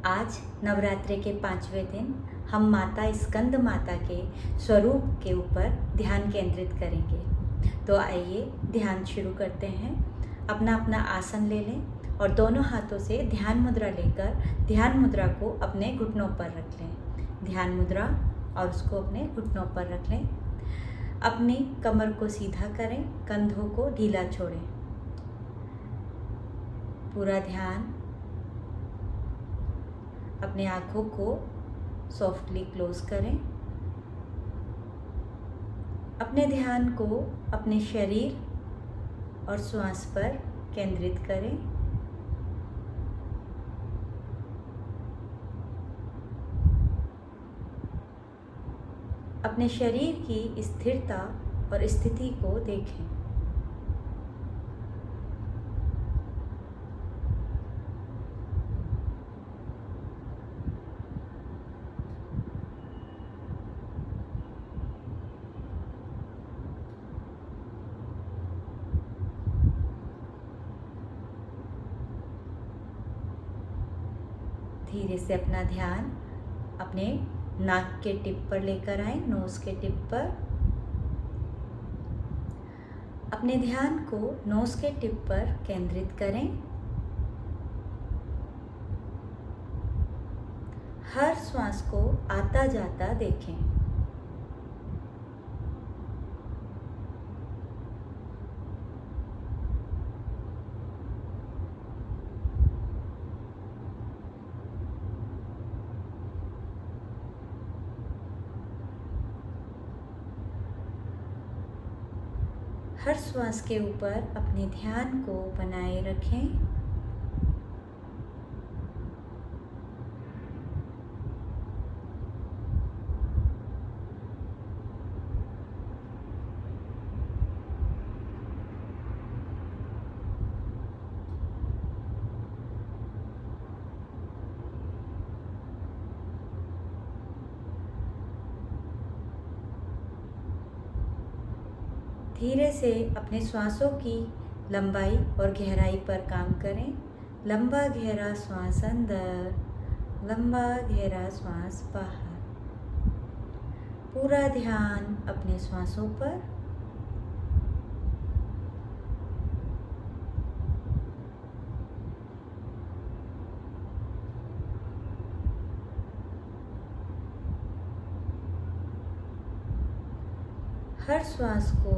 आज नवरात्रि के 5वें दिन हम माता स्कंद माता के स्वरूप के ऊपर ध्यान केंद्रित करेंगे। तो आइए ध्यान शुरू करते हैं। अपना अपना आसन ले लें और दोनों हाथों से ध्यान मुद्रा लेकर ध्यान मुद्रा को अपने घुटनों पर रख लें। ध्यान मुद्रा और उसको अपने घुटनों पर रख लें। अपनी कमर को सीधा करें, कंधों को ढीला छोड़ें। पूरा ध्यान अपने आँखों को सॉफ्टली क्लोज करें। अपने ध्यान को अपने शरीर और श्वास पर केंद्रित करें। अपने शरीर की स्थिरता और स्थिति को देखें। धीरे से अपना ध्यान अपने नाक के टिप पर लेकर आए, नोज के टिप पर। अपने ध्यान को नोज के टिप पर केंद्रित करें। हर श्वास को आता जाता देखें। हर श्वास के ऊपर अपने ध्यान को बनाए रखें। धीरे से अपने श्वासों की लंबाई और गहराई पर काम करें। लंबा गहरा श्वास अंदर, लंबा गहरा श्वास बाहर। पूरा ध्यान अपने श्वासों पर। हर श्वास को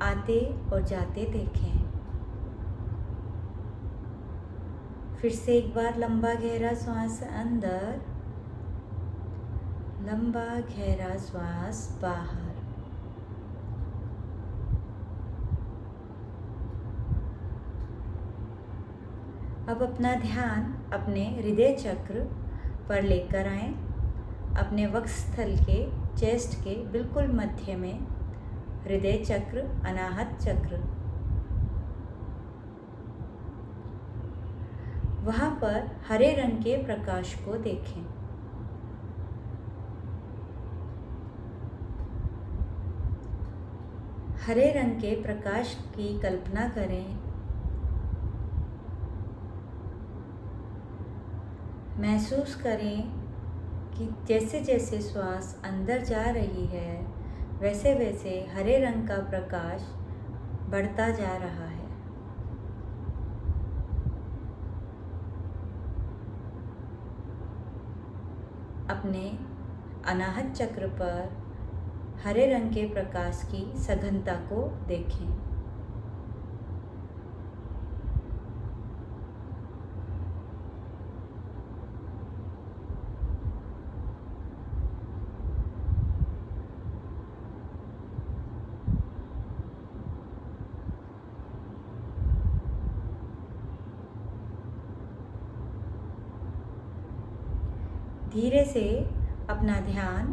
आते और जाते देखें। फिर से एक बार लंबा गहरा श्वास अंदर, लंबा गहरा श्वास बाहर। अब अपना ध्यान अपने हृदय चक्र पर लेकर आएं। अपने वक्षस्थल के चेस्ट के बिल्कुल मध्य में हृदय चक्र, अनाहत चक्र। वहां पर हरे रंग के प्रकाश को देखें। हरे रंग के प्रकाश की कल्पना करें। महसूस करें कि जैसे जैसे श्वास अंदर जा रही है वैसे वैसे हरे रंग का प्रकाश बढ़ता जा रहा है। अपने अनाहत चक्र पर हरे रंग के प्रकाश की सघनता को देखें। धीरे से अपना ध्यान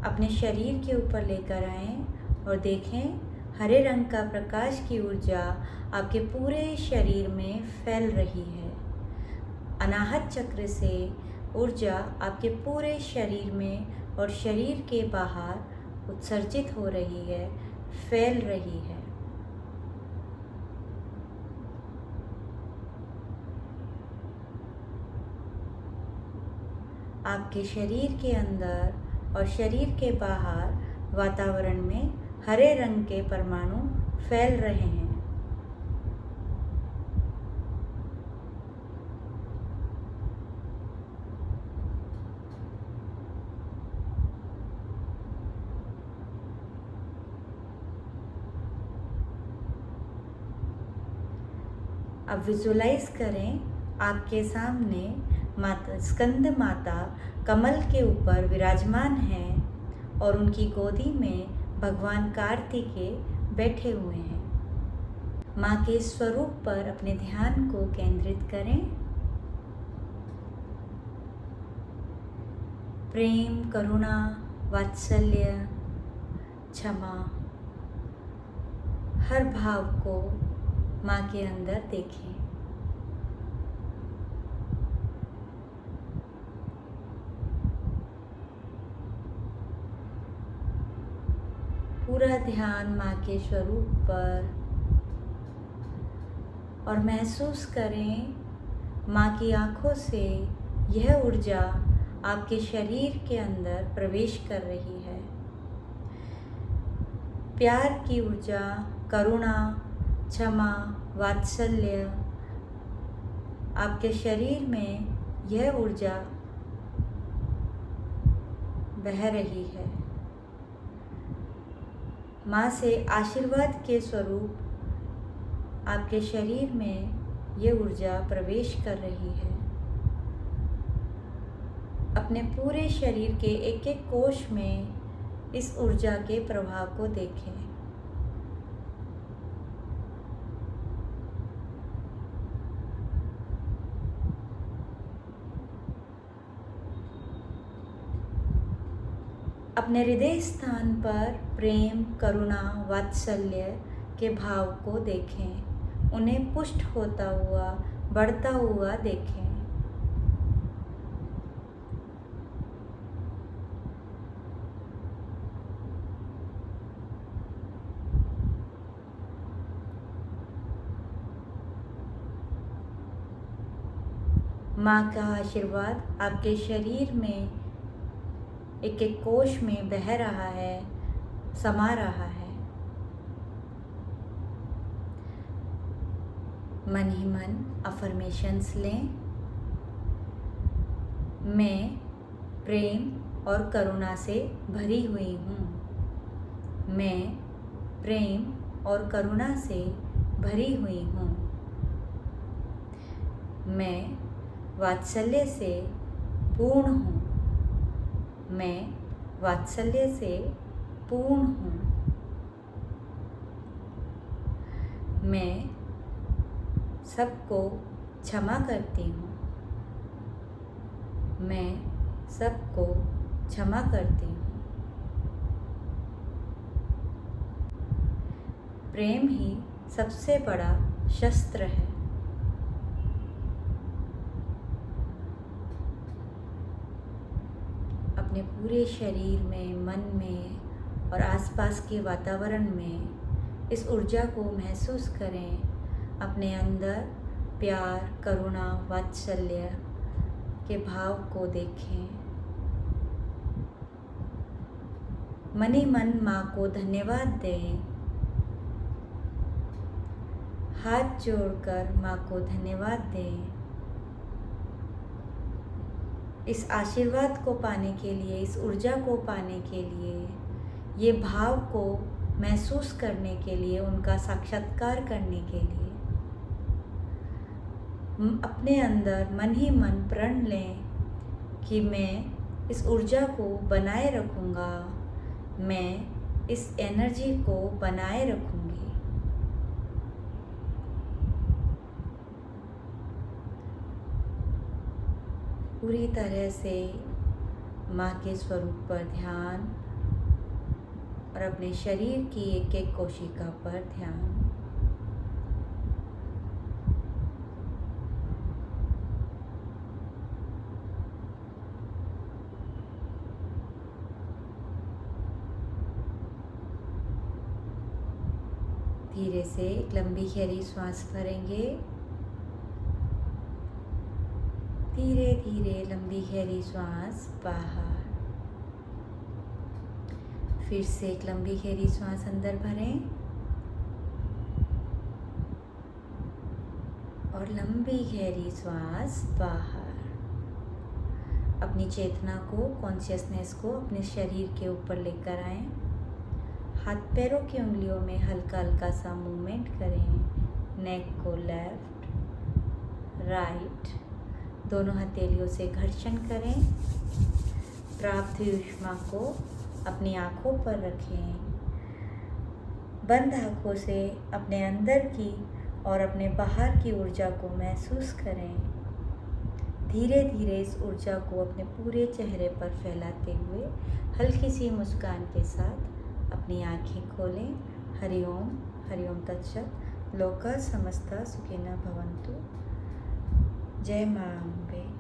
अपने शरीर के ऊपर लेकर आएं और देखें हरे रंग का प्रकाश की ऊर्जा आपके पूरे शरीर में फैल रही है। अनाहत चक्र से ऊर्जा आपके पूरे शरीर में और शरीर के बाहर उत्सर्जित हो रही है, फैल रही है। आपके शरीर के अंदर और शरीर के बाहर वातावरण में हरे रंग के परमाणु फैल रहे हैं। अब विजुलाइज करें आपके सामने माता स्कंद माता कमल के ऊपर विराजमान हैं और उनकी गोदी में भगवान कार्तिकेय बैठे हुए हैं। माँ के स्वरूप पर अपने ध्यान को केंद्रित करें। प्रेम, करुणा, वात्सल्य, क्षमा, हर भाव को माँ के अंदर देखें। पूरा ध्यान माँ के स्वरूप पर और महसूस करें माँ की आँखों से यह ऊर्जा आपके शरीर के अंदर प्रवेश कर रही है। प्यार की ऊर्जा, करुणा, क्षमा, वात्सल्य, आपके शरीर में यह ऊर्जा बह रही है। माँ से आशीर्वाद के स्वरूप आपके शरीर में ये ऊर्जा प्रवेश कर रही है। अपने पूरे शरीर के एक एक कोश में इस ऊर्जा के प्रभाव को देखें। अपने हृदय स्थान पर प्रेम, करुणा, वात्सल्य के भाव को देखें। उन्हें पुष्ट होता हुआ, बढ़ता हुआ देखें। माँ का आशीर्वाद आपके शरीर में एक एक कोश में बह रहा है, समा रहा है। मन ही मन अफर्मेशंस लें। मैं प्रेम और करुणा से भरी हुई हूँ। मैं प्रेम और करुणा से भरी हुई हूँ। मैं वात्सल्य से पूर्ण हूँ। मैं वात्सल्य से पूर्ण हूँ। मैं सबको क्षमा करती हूँ। मैं सबको क्षमा करती हूँ। प्रेम ही सबसे बड़ा शस्त्र है। अपने पूरे शरीर में, मन में और आसपास के वातावरण में इस ऊर्जा को महसूस करें। अपने अंदर प्यार, करुणा, वात्सल्य के भाव को देखें। मन ही मन माँ को धन्यवाद दें। हाथ जोड़कर माँ को धन्यवाद दें। इस आशीर्वाद को पाने के लिए, इस ऊर्जा को पाने के लिए, ये भाव को महसूस करने के लिए, उनका साक्षात्कार करने के लिए अपने अंदर मन ही मन प्रण लें कि मैं इस ऊर्जा को बनाए रखूँगा। मैं इस एनर्जी को बनाए रखूँगी। पूरी तरह से माँ के स्वरूप पर ध्यान और अपने शरीर की एक एक कोशिका पर ध्यान। धीरे से एक लंबी गहरी सांस भरेंगे धीरे धीरे लंबी गहरी श्वास बाहर। फिर से एक लंबी गहरी श्वास अंदर भरें और लंबी गहरी श्वास बाहर। अपनी चेतना को, कॉन्शियसनेस को अपने शरीर के ऊपर लेकर आएं। हाथ पैरों की उंगलियों में हल्का हल्का सा मूवमेंट करें। नेक को लेफ्ट राइट, दोनों हथेलियों से घर्षण करें। प्राप्त हुई ऊष्मा को अपनी आँखों पर रखें। बंद आँखों से अपने अंदर की और अपने बाहर की ऊर्जा को महसूस करें। धीरे धीरे इस ऊर्जा को अपने पूरे चेहरे पर फैलाते हुए हल्की सी मुस्कान के साथ अपनी आँखें खोलें। हरिओम, हरिओम तत्सत। लोका समस्ता सुखिनः भवन्तु। जय मां अम्बे।